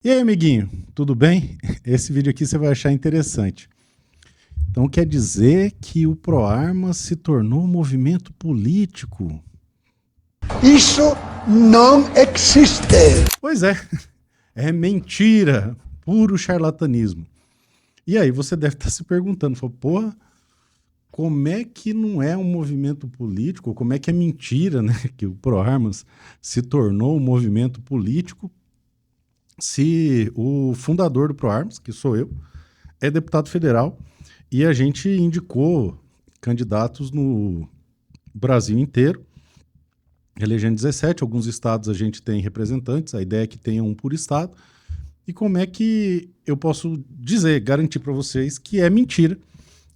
E aí, amiguinho, tudo bem? Esse vídeo aqui você vai achar interessante. Então quer dizer que o ProArmas se tornou um movimento político? Isso não existe. Pois é mentira, puro charlatanismo. E aí você deve estar se perguntando, porra, como é que não é um movimento político? Como é que é mentira, né? Que o ProArmas se tornou um movimento político se o fundador do ProArmas, que sou eu, é deputado federal e a gente indicou candidatos no Brasil inteiro, elegendo 17, alguns estados a gente tem representantes, a ideia é que tenha um por estado. E como é que eu posso dizer, garantir para vocês que é mentira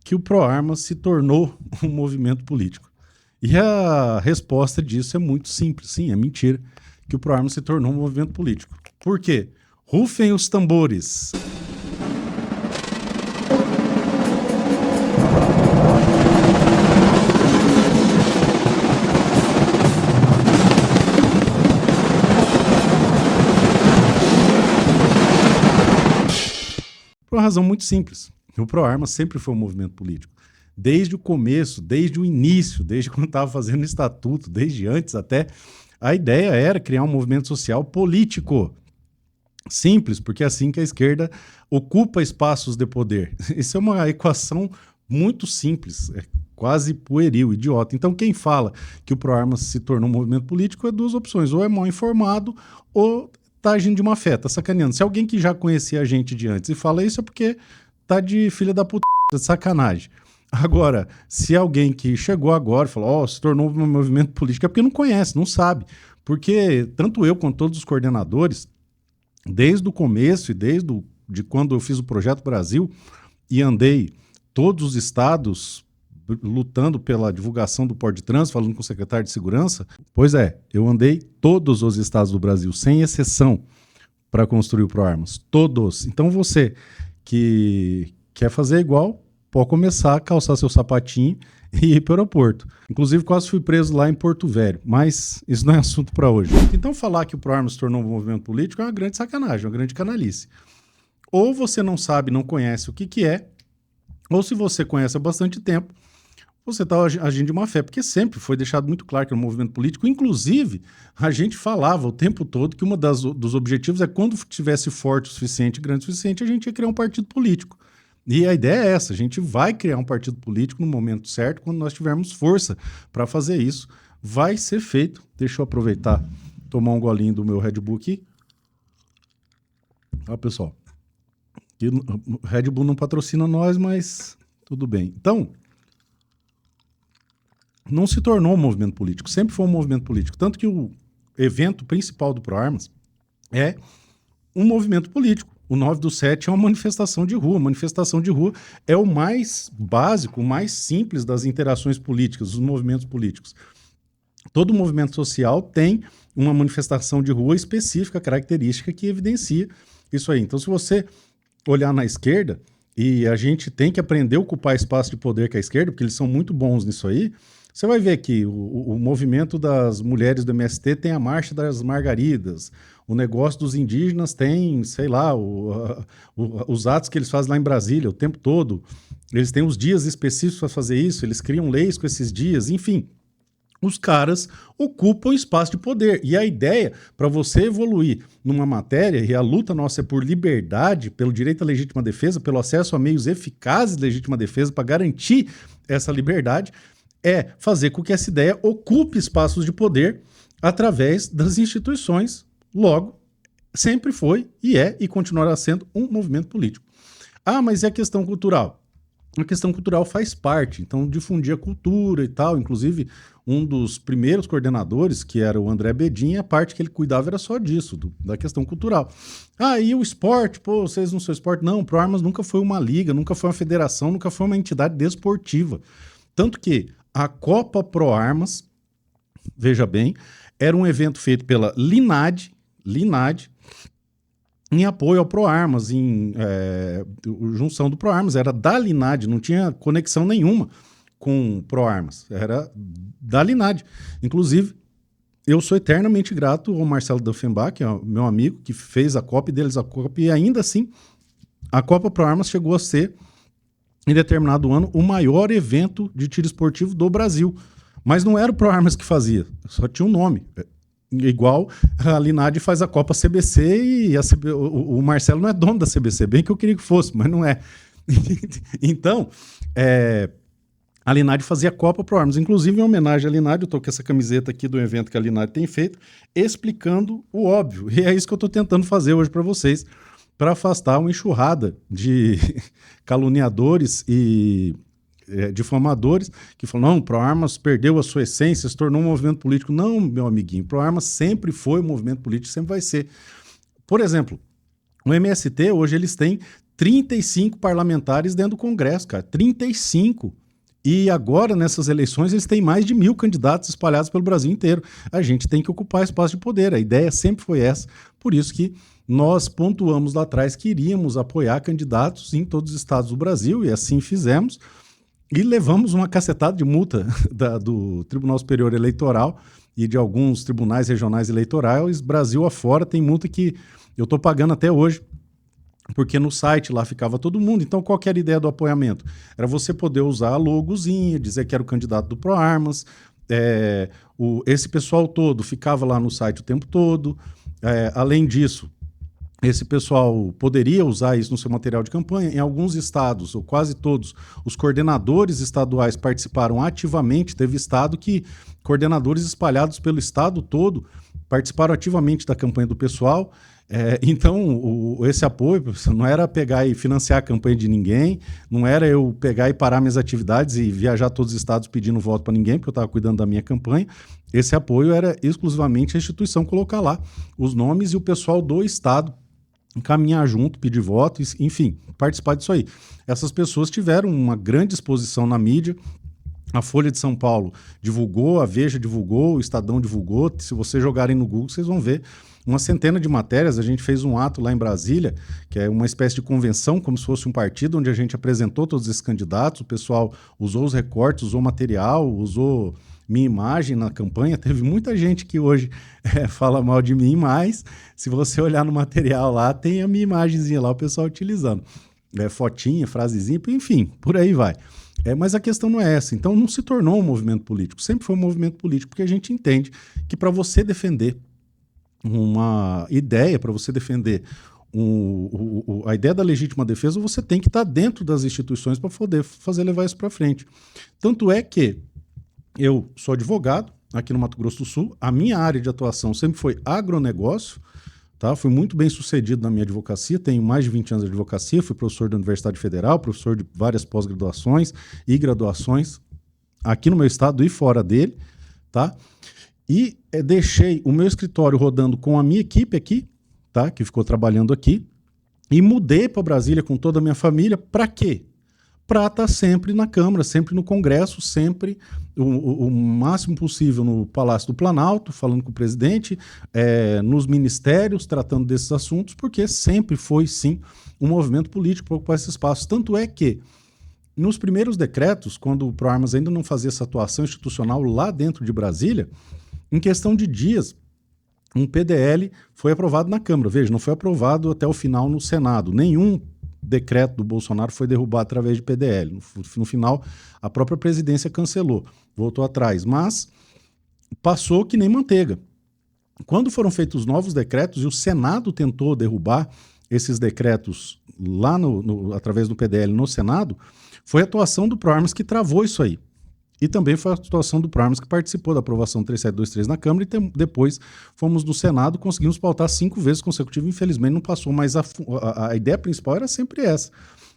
que o ProArmas se tornou um movimento político? E a resposta disso é muito simples, sim, é mentira que o ProArmas se tornou um movimento político. Por quê? Rufem os tambores. Por uma razão muito simples. O ProArmas sempre foi um movimento político. Desde o começo, desde o início, desde quando estava fazendo o estatuto, desde antes até, a ideia era criar um movimento social político. Simples, porque é assim que a esquerda ocupa espaços de poder. Isso é uma equação muito simples, é quase pueril, idiota. Então quem fala que o ProArmas se tornou um movimento político é duas opções, ou é mal informado ou tá agindo de má fé, tá sacaneando. Se alguém que já conhecia a gente de antes e fala isso é porque tá de filha da puta, de sacanagem. Agora, se alguém que chegou agora e falou, se tornou um movimento político, é porque não conhece, não sabe. Porque tanto eu quanto todos os coordenadores, desde o começo e de quando eu fiz o Projeto Brasil e andei todos os estados lutando pela divulgação do Porto de Trânsito, falando com o secretário de Segurança, pois é, eu andei todos os estados do Brasil, sem exceção, para construir o ProArmas. Todos. Então você que quer fazer igual, pode começar a calçar seu sapatinho e ir para o aeroporto. Inclusive, quase fui preso lá em Porto Velho, mas isso não é assunto para hoje. Então, falar que o ProArmas se tornou um movimento político é uma grande sacanagem, uma grande canalice. Ou você não sabe, não conhece o que é, ou se você conhece há bastante tempo, você está agindo de má fé, porque sempre foi deixado muito claro que é um movimento político. Inclusive, a gente falava o tempo todo que dos objetivos é quando tivesse forte o suficiente, grande o suficiente, a gente ia criar um partido político. E a ideia é essa, a gente vai criar um partido político no momento certo, quando nós tivermos força para fazer isso. Vai ser feito. Deixa eu aproveitar, tomar um golinho do meu Red Bull aqui. Ó, pessoal, o Red Bull não patrocina nós, mas tudo bem. Então, não se tornou um movimento político, sempre foi um movimento político. Tanto que o evento principal do ProArmas é um movimento político. O 9/7 é uma manifestação de rua. A manifestação de rua é o mais básico, o mais simples das interações políticas, dos movimentos políticos. Todo movimento social tem uma manifestação de rua específica, característica que evidencia isso aí. Então, se você olhar na esquerda, e a gente tem que aprender a ocupar espaço de poder com a esquerda, porque eles são muito bons nisso aí, você vai ver que o movimento das mulheres do MST tem a Marcha das Margaridas, o negócio dos indígenas tem, sei lá, os atos que eles fazem lá em Brasília o tempo todo, eles têm os dias específicos para fazer isso, eles criam leis com esses dias, enfim. Os caras ocupam espaço de poder. E a ideia, para você evoluir numa matéria, e a luta nossa é por liberdade, pelo direito à legítima defesa, pelo acesso a meios eficazes de legítima defesa, para garantir essa liberdade, é fazer com que essa ideia ocupe espaços de poder através das instituições. Logo, sempre foi e é e continuará sendo um movimento político. Ah, mas e a questão cultural? A questão cultural faz parte, então difundir a cultura e tal, inclusive um dos primeiros coordenadores, que era o André Bedin, a parte que ele cuidava era só disso, da questão cultural. Ah, e o esporte? Pô, vocês não são esporte? Não, o ProArmas nunca foi uma liga, nunca foi uma federação, nunca foi uma entidade desportiva. Tanto que a Copa ProArmas, veja bem, era um evento feito pela Linad, em apoio ao ProArmas, junção do ProArmas, era da Linad, não tinha conexão nenhuma com ProArmas, era da Linad. Inclusive, eu sou eternamente grato ao Marcelo Danfenbach, que é meu amigo, que fez a Copa, idealizou a Copa, e ainda assim a Copa Pro Armas chegou a ser, em determinado ano, o maior evento de tiro esportivo do Brasil. Mas não era o Pro Armas que fazia, só tinha um nome. Igual a Linad faz a Copa CBC e o Marcelo não é dono da CBC, bem que eu queria que fosse, mas não é. Então, a Linad fazia a Copa Pro Armas. Inclusive, em homenagem à Linad, eu estou com essa camiseta aqui do evento que a Linad tem feito, explicando o óbvio. E é isso que eu estou tentando fazer hoje para vocês, para afastar uma enxurrada de caluniadores e difamadores que falam, não, Pro Armas perdeu a sua essência, se tornou um movimento político. Não, meu amiguinho, Pro Armas sempre foi um movimento político, sempre vai ser. Por exemplo, o MST, hoje eles têm 35 parlamentares dentro do Congresso, cara, 35. E agora, nessas eleições, eles têm mais de 1.000 candidatos espalhados pelo Brasil inteiro. A gente tem que ocupar espaço de poder. A ideia sempre foi essa. Por isso que nós pontuamos lá atrás que iríamos apoiar candidatos em todos os estados do Brasil, e assim fizemos. E levamos uma cacetada de multa do Tribunal Superior Eleitoral e de alguns tribunais regionais eleitorais. Brasil afora tem multa que eu estou pagando até hoje, porque no site lá ficava todo mundo. Então, qual que era a ideia do apoiamento? Era você poder usar a logozinha, dizer que era o candidato do Pro Armas. Esse pessoal todo ficava lá no site o tempo todo. Além disso, esse pessoal poderia usar isso no seu material de campanha. Em alguns estados, ou quase todos, os coordenadores estaduais participaram ativamente. Teve estado que coordenadores espalhados pelo estado todo participaram ativamente da campanha do pessoal. Então, esse apoio não era pegar e financiar a campanha de ninguém, não era eu pegar e parar minhas atividades e viajar a todos os estados pedindo voto para ninguém, porque eu estava cuidando da minha campanha. Esse apoio era exclusivamente a instituição colocar lá os nomes e o pessoal do estado caminhar junto, pedir voto, enfim, participar disso aí. Essas pessoas tiveram uma grande exposição na mídia. A Folha de São Paulo divulgou, a Veja divulgou, o Estadão divulgou. Se vocês jogarem no Google, vocês vão ver uma centena de matérias. A gente fez um ato lá em Brasília, que é uma espécie de convenção, como se fosse um partido, onde a gente apresentou todos esses candidatos. O pessoal usou os recortes, usou material, usou minha imagem na campanha. Teve muita gente que hoje fala mal de mim, mas se você olhar no material lá, tem a minha imagenzinha lá, o pessoal utilizando. Fotinha, frasezinha, enfim, por aí vai. Mas a questão não é essa. Então não se tornou um movimento político. Sempre foi um movimento político, porque a gente entende que para você defender uma ideia, para você defender a ideia da legítima defesa, você tem que estar dentro das instituições para poder levar isso para frente. Tanto é que eu sou advogado aqui no Mato Grosso do Sul, a minha área de atuação sempre foi agronegócio, tá? Fui muito bem sucedido na minha advocacia, tenho mais de 20 anos de advocacia, fui professor da Universidade Federal, professor de várias pós-graduações e graduações aqui no meu estado e fora dele, tá? E deixei o meu escritório rodando com a minha equipe aqui, tá? Que ficou trabalhando aqui, e mudei para Brasília com toda a minha família. Para quê? Para estar sempre na Câmara, sempre no Congresso, sempre o máximo possível no Palácio do Planalto, falando com o presidente, nos ministérios, tratando desses assuntos, porque sempre foi, sim, um movimento político para ocupar esse espaço. Tanto é que, nos primeiros decretos, quando o Pro Armas ainda não fazia essa atuação institucional lá dentro de Brasília, em questão de dias, um PDL foi aprovado na Câmara. Veja, não foi aprovado até o final no Senado. Nenhum decreto do Bolsonaro foi derrubado através de PDL. No final, a própria presidência cancelou, voltou atrás, mas passou que nem manteiga. Quando foram feitos os novos decretos e o Senado tentou derrubar esses decretos lá através do PDL no Senado, foi a atuação do Pro Armas que travou isso aí. E também foi a atuação do Pro Armas que participou da aprovação 3723 na Câmara e depois fomos no Senado, conseguimos pautar 5 vezes consecutivas, infelizmente não passou, mas a ideia principal era sempre essa.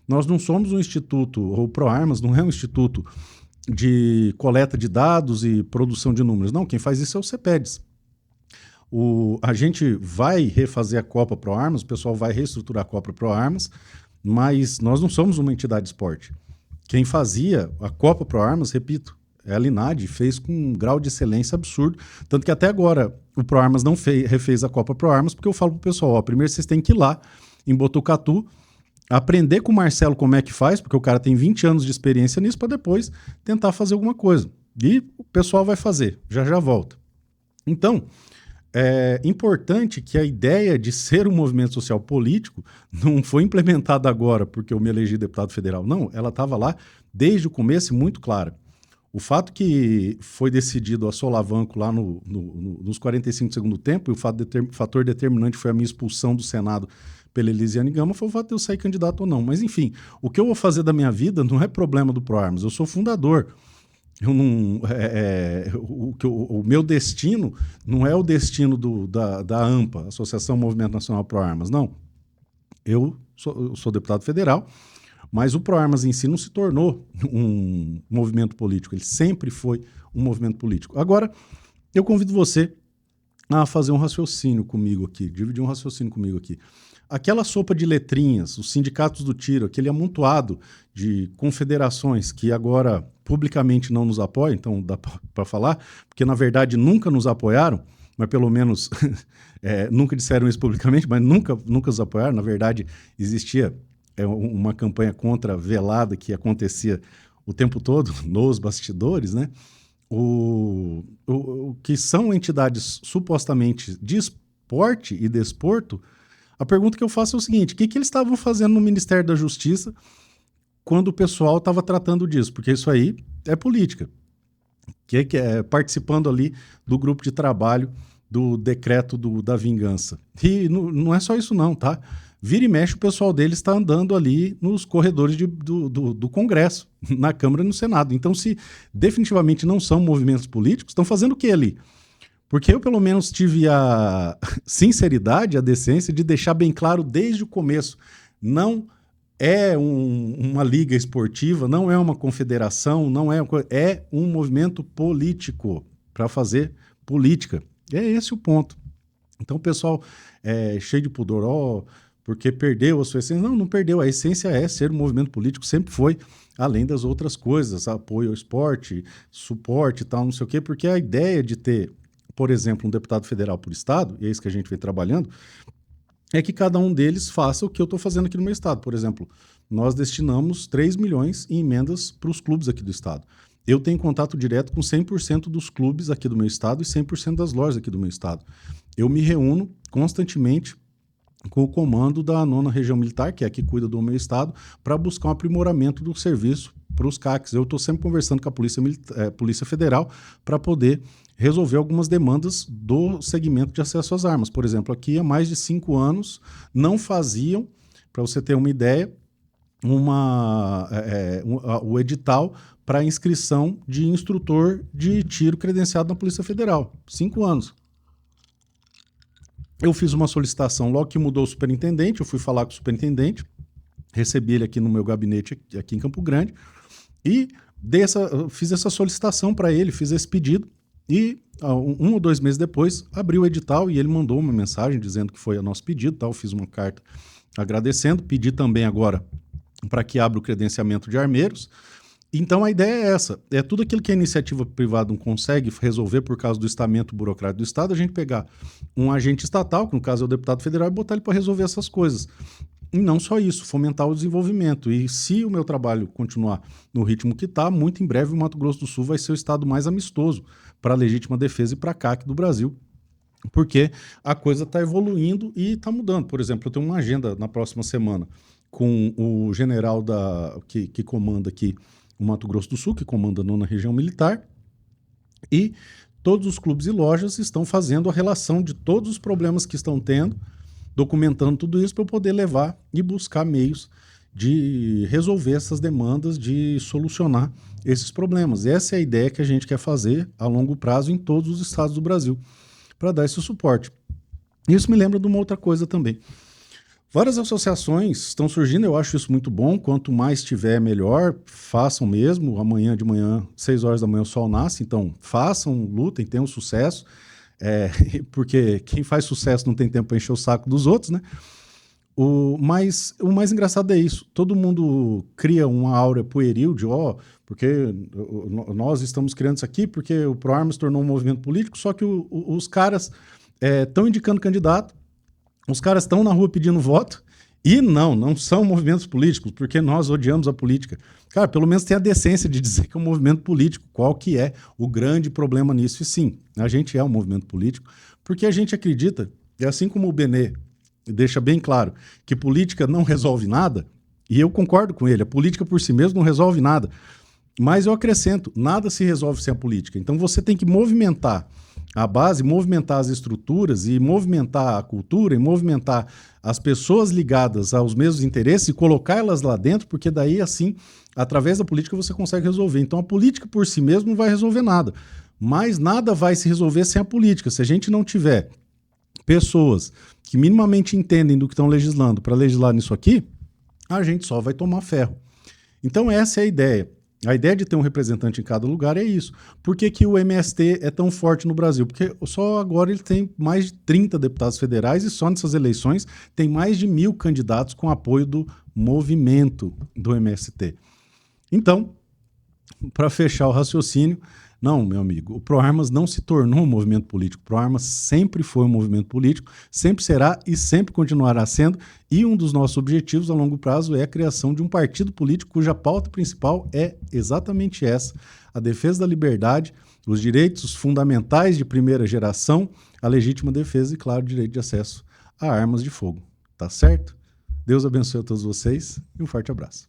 Nós não somos um instituto, ou o Pro Armas não é um instituto de coleta de dados e produção de números, não, quem faz isso é o CEPEDS. A gente vai refazer a Copa Pro Armas, o pessoal vai reestruturar a Copa Pro Armas, mas nós não somos uma entidade de esporte. Quem fazia a Copa Pro Armas, repito, a Linad, fez com um grau de excelência absurdo, tanto que até agora o Pro Armas não refez a Copa Pro Armas, porque eu falo pro pessoal, primeiro vocês têm que ir lá em Botucatu, aprender com o Marcelo como é que faz, porque o cara tem 20 anos de experiência nisso, para depois tentar fazer alguma coisa. E o pessoal vai fazer, já volta. Então, é importante que a ideia de ser um movimento social político não foi implementada agora porque eu me elegi deputado federal. Não, ela estava lá desde o começo e muito clara. O fato que foi decidido a solavanco lá nos 45 do segundo tempo, e o fator determinante foi a minha expulsão do Senado pela Elisiane Gama, foi o fato de eu sair candidato ou não. Mas, enfim, o que eu vou fazer da minha vida não é problema do ProArmas. Eu sou fundador. Eu não, o meu destino não é o destino da AMPA, Associação Movimento Nacional ProArmas, não. Eu sou deputado federal, mas o ProArmas em si não se tornou um movimento político, ele sempre foi um movimento político. Agora, eu convido você a fazer um raciocínio comigo aqui, dividir um raciocínio comigo aqui. Aquela sopa de letrinhas, os sindicatos do tiro, aquele amontoado de confederações que agora publicamente não nos apoiam, então dá para falar, porque na verdade nunca nos apoiaram, mas pelo menos nunca disseram isso publicamente, mas nunca nos apoiaram. Na verdade, existia uma campanha contra velada que acontecia o tempo todo nos bastidores, né? Que são entidades supostamente de esporte e desporto. A pergunta que eu faço é o seguinte: o que eles estavam fazendo no Ministério da Justiça quando o pessoal estava tratando disso? Porque isso aí é política. Que é participando ali do grupo de trabalho do decreto da vingança. E não é só isso não, tá? Vira e mexe, o pessoal deles está andando ali nos corredores do Congresso, na Câmara e no Senado. Então, se definitivamente não são movimentos políticos, estão fazendo o que ali? Porque eu, pelo menos, tive a sinceridade, a decência de deixar bem claro desde o começo. Não é uma liga esportiva, não é uma confederação, não é um movimento político para fazer política. É esse o ponto. Então o pessoal é cheio de pudor, porque perdeu a sua essência. Não, não perdeu. A essência é ser um movimento político, sempre foi, além das outras coisas, apoio ao esporte, suporte e tal, não sei o quê, porque a ideia de ter, por exemplo, um deputado federal por estado, e é isso que a gente vem trabalhando, é que cada um deles faça o que eu estou fazendo aqui no meu estado. Por exemplo, nós destinamos 3 milhões em emendas para os clubes aqui do estado. Eu tenho contato direto com 100% dos clubes aqui do meu estado e 100% das lojas aqui do meu estado. Eu me reúno constantemente com o comando da 9ª Região Militar, que é a que cuida do meu estado, para buscar um aprimoramento do serviço para os CACs. Eu estou sempre conversando com a Polícia Federal para poder resolver algumas demandas do segmento de acesso às armas. Por exemplo, aqui há mais de 5 anos não faziam, para você ter uma ideia, o edital para inscrição de instrutor de tiro credenciado na Polícia Federal. 5 anos. Eu fiz uma solicitação logo que mudou o superintendente, eu fui falar com o superintendente, recebi ele aqui no meu gabinete, aqui em Campo Grande, e fiz essa solicitação para ele, fiz esse pedido, e 1 ou 2 meses depois abriu o edital e ele mandou uma mensagem dizendo que foi a nosso pedido, tal. Fiz uma carta agradecendo, pedi também agora para que abra o credenciamento de armeiros. Então a ideia é essa, é tudo aquilo que a iniciativa privada não consegue resolver por causa do estamento burocrático do Estado, a gente pegar um agente estatal, que no caso é o deputado federal, e botar ele para resolver essas coisas. E não só isso, fomentar o desenvolvimento. E se o meu trabalho continuar no ritmo que está, muito em breve o Mato Grosso do Sul vai ser o estado mais amistoso para a legítima defesa e para a CAC do Brasil, porque a coisa está evoluindo e está mudando. Por exemplo, eu tenho uma agenda na próxima semana com o general que comanda aqui o Mato Grosso do Sul, que comanda a 9ª Região Militar, e todos os clubes e lojas estão fazendo a relação de todos os problemas que estão tendo, documentando tudo isso para eu poder levar e buscar meios de resolver essas demandas, de solucionar esses problemas. Essa é a ideia que a gente quer fazer a longo prazo em todos os estados do Brasil, para dar esse suporte. Isso me lembra de uma outra coisa também. Várias associações estão surgindo, eu acho isso muito bom. Quanto mais tiver, melhor. Façam mesmo. Amanhã de manhã, 6 horas da manhã, o sol nasce. Então, façam, lutem, tenham sucesso. Porque quem faz sucesso não tem tempo para encher o saco dos outros, né? Mas o mais engraçado é isso. Todo mundo cria uma aura pueril de, porque nós estamos criando isso aqui porque o ProArmas tornou um movimento político, só que os caras estão indicando candidato, os caras estão na rua pedindo voto E não são movimentos políticos, porque nós odiamos a política. Cara, pelo menos tem a decência de dizer que é um movimento político. Qual que é o grande problema nisso? E sim, a gente é um movimento político, porque a gente acredita, e assim como o Benê deixa bem claro, que política não resolve nada, e eu concordo com ele, a política por si mesma não resolve nada. Mas eu acrescento, nada se resolve sem a política. Então você tem que movimentar a base, movimentar as estruturas e movimentar a cultura e movimentar as pessoas ligadas aos mesmos interesses e colocar elas lá dentro, porque daí, assim, através da política você consegue resolver. Então a política por si mesma não vai resolver nada, mas nada vai se resolver sem a política. Se a gente não tiver pessoas que minimamente entendem do que estão legislando para legislar nisso aqui, a gente só vai tomar ferro. Então essa é a ideia. A ideia de ter um representante em cada lugar é isso. Por que que o MST é tão forte no Brasil? Porque só agora ele tem mais de 30 deputados federais e só nessas eleições tem mais de 1.000 candidatos com apoio do movimento do MST. Então, para fechar o raciocínio, não, meu amigo, o ProArmas não se tornou um movimento político. O ProArmas sempre foi um movimento político, sempre será e sempre continuará sendo. E um dos nossos objetivos a longo prazo é a criação de um partido político cuja pauta principal é exatamente essa: a defesa da liberdade, os direitos fundamentais de primeira geração, a legítima defesa e, claro, o direito de acesso a armas de fogo. Tá certo? Deus abençoe a todos vocês e um forte abraço.